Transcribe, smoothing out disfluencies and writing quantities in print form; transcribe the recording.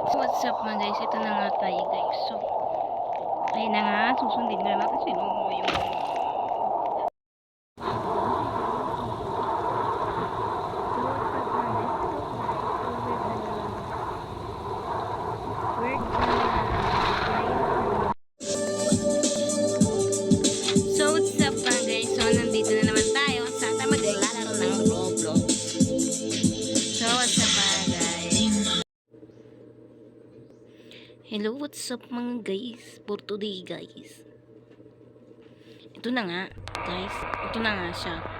So what's up mga guys, ito na nga tayo guys. So ayun na nga, susundin na natin sino yung So what's up mga guys, so nandito na naman tayo sa maglalaro ng Roblox. So what's up mga guys. Hello, what's up mga guys for today guys. Ito na nga guys, ito na nga siya.